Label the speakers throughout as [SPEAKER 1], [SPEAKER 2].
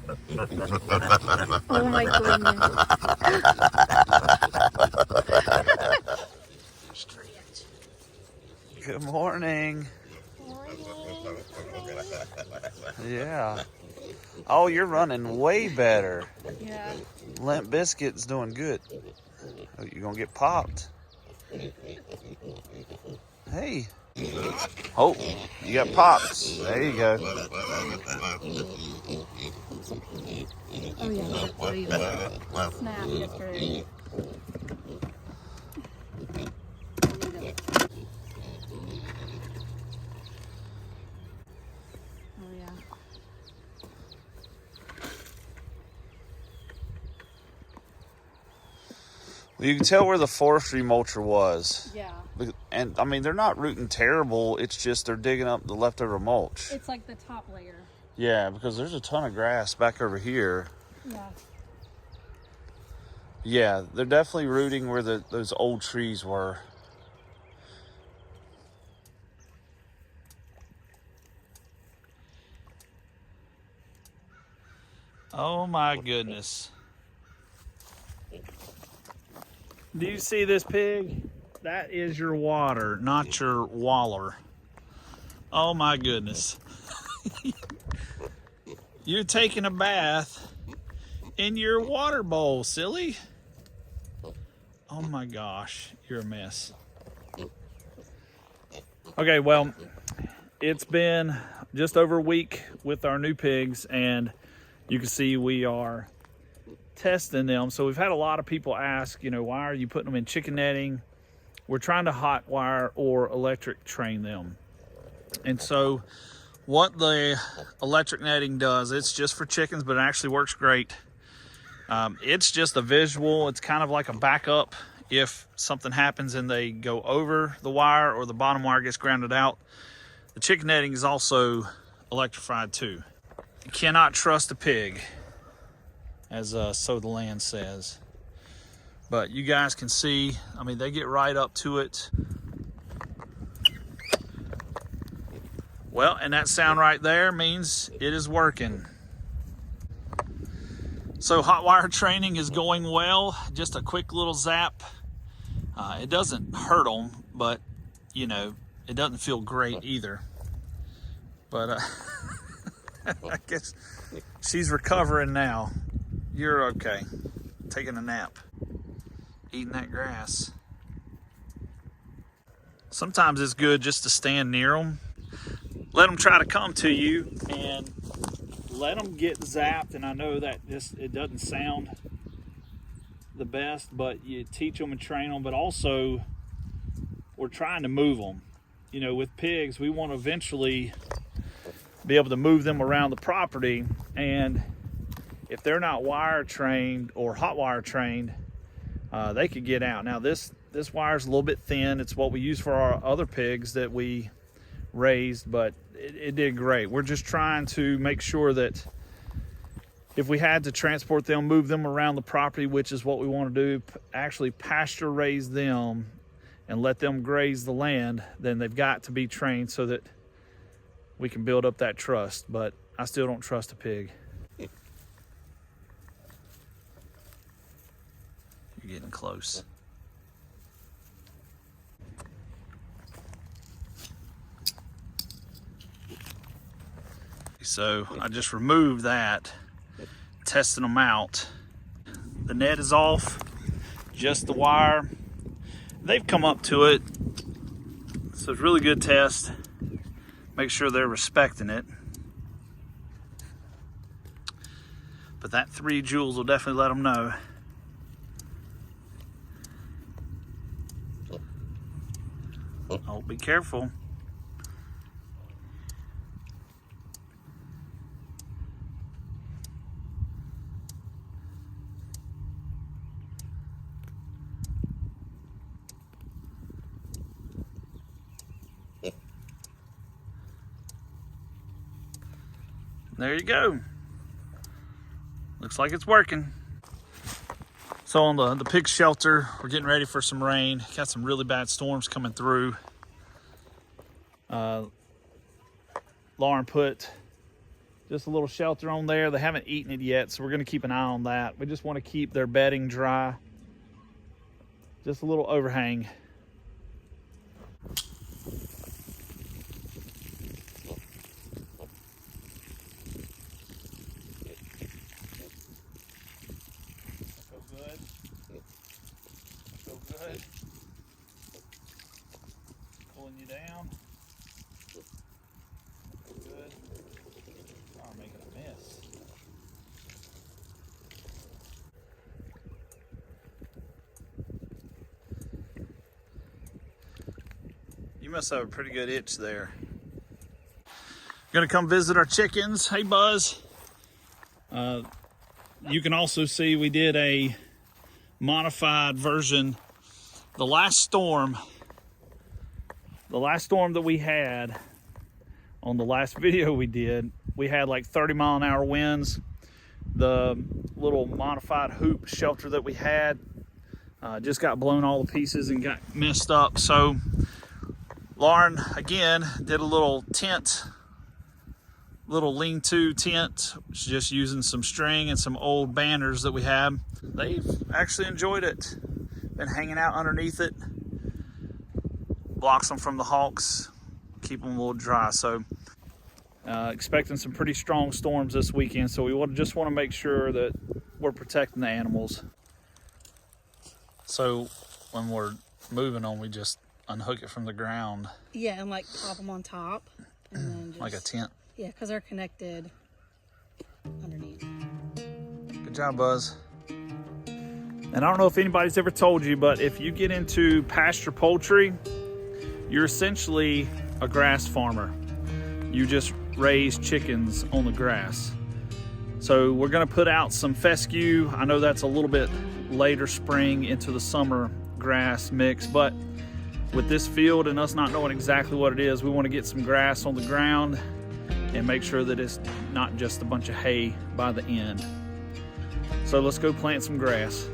[SPEAKER 1] Oh my goodness.
[SPEAKER 2] Good morning.
[SPEAKER 1] Morning.
[SPEAKER 2] Yeah. Oh, you're running way better.
[SPEAKER 1] Yeah.
[SPEAKER 2] Limp Biscuit's doing good. Oh, you're gonna get popped. Hey. Oh, you got popped. There you go.
[SPEAKER 1] Oh yeah, that's what he snapped yesterday. Oh yeah.
[SPEAKER 2] Well, you can tell where the forestry mulcher was.
[SPEAKER 1] Yeah.
[SPEAKER 2] And I mean, they're not rooting terrible. It's just they're digging up the leftover mulch.
[SPEAKER 1] It's like the top layer.
[SPEAKER 2] Yeah, because there's a ton of grass back over here.
[SPEAKER 1] Yeah.
[SPEAKER 2] Yeah, they're definitely rooting where those old trees were. Oh my goodness. Do you see this pig? That is your water, not your waller. Oh my goodness. You're taking a bath in your water bowl, silly. Oh my gosh, you're a mess. Okay, well, it's been just over a week with our new pigs, and you can see we are testing them. So we've had a lot of people ask, you know, why are you putting them in chicken netting? We're trying to hot wire or electric train them. And so what the electric netting does, it's just for chickens, but it actually works great. It's just a visual. It's kind of like a backup if something happens and they go over the wire or the bottom wire gets grounded out. The chicken netting is also electrified too. You cannot trust a pig, as So the Land says. But you guys can see, I mean, they get right up to it. Well, and that sound right there means it is working. So hot wire training is going well. Just a quick little zap. It doesn't hurt them, but you know, it doesn't feel great either. But I guess she's recovering now. You're okay. Taking a nap. Eating that grass. Sometimes it's good just to stand near them. Let them try to come to you and let them get zapped. And I know that it doesn't sound the best, but you teach them and train them. But also, we're trying to move them. You know, with pigs, we want to eventually be able to move them around the property. And if they're not wire trained or hot wire trained, they could get out. Now this wire is a little bit thin. It's what we use for our other pigs that we raised, but it did great. We're just trying to make sure that if we had to transport them, move them around the property, which is what we want to do, actually pasture raise them and let them graze the land, then they've got to be trained so that we can build up that trust. But I still don't trust a pig. You're getting close. So I just removed that, testing them out. The net is off, just the wire. They've come up to it, so it's a really good test. Make sure they're respecting it. But that 3 joules will definitely let them know. Oh, be careful. There you go. Looks like it's working. So on the pig shelter, we're getting ready for some rain. Got some really bad storms coming through. Lauren put Just a little shelter on there. They haven't eaten it yet, so we're going to keep an eye on that. We just want to keep their bedding dry. Just a little overhang. Good. Pulling you down. Good. Oh, I'm making a mess. You must have a pretty good itch there. Gonna come visit our chickens. Hey, Buzz. You can also see we did a modified version. The last storm that we had on the last video we did, we had like 30-mile-an-hour winds. The little modified hoop shelter that we had just got blown all to pieces and got messed up. So Lauren, again, did a little tent, little lean-to tent, just using some string and some old banners that we had. They've actually enjoyed it. Been hanging out underneath it. Blocks them from the hawks, keep them a little dry. So expecting some pretty strong storms this weekend. So we just want to make sure that we're protecting the animals. So when we're moving them, we just unhook it from the ground.
[SPEAKER 1] Yeah, and like pop them on top. And then just,
[SPEAKER 2] like a tent.
[SPEAKER 1] Yeah, because they're connected underneath.
[SPEAKER 2] Good job, Buzz. And I don't know if anybody's ever told you, but if you get into pasture poultry, you're essentially a grass farmer. You just raise chickens on the grass. So we're gonna put out some fescue. I know that's a little bit later spring into the summer grass mix, but with this field and us not knowing exactly what it is, we wanna get some grass on the ground and make sure that it's not just a bunch of hay by the end. So let's go plant some grass.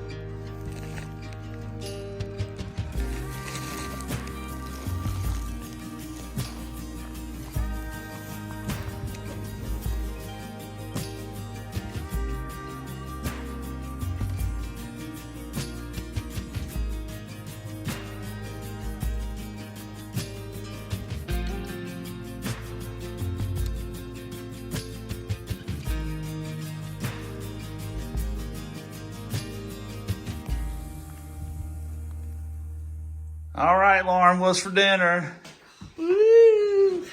[SPEAKER 2] All right, Lauren, what's for dinner?
[SPEAKER 1] Woo!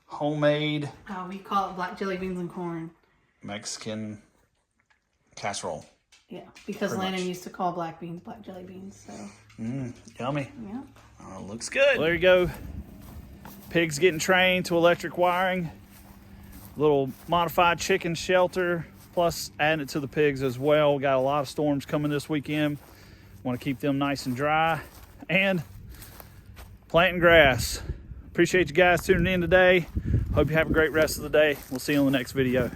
[SPEAKER 2] Homemade
[SPEAKER 1] We call it black jelly beans and corn.
[SPEAKER 2] Mexican casserole.
[SPEAKER 1] Yeah, because
[SPEAKER 2] Pretty
[SPEAKER 1] Landon
[SPEAKER 2] much.
[SPEAKER 1] used to call black beans black jelly beans, so.
[SPEAKER 2] Yummy.
[SPEAKER 1] Yeah.
[SPEAKER 2] Oh, looks good. Well, there you go. Pigs getting trained to electric wiring. Little modified chicken shelter, plus adding it to the pigs as well. Got a lot of storms coming this weekend. Want to keep them nice and dry. And planting grass. Appreciate you guys tuning in today. Hope you have a great rest of the day. We'll see you on the next video.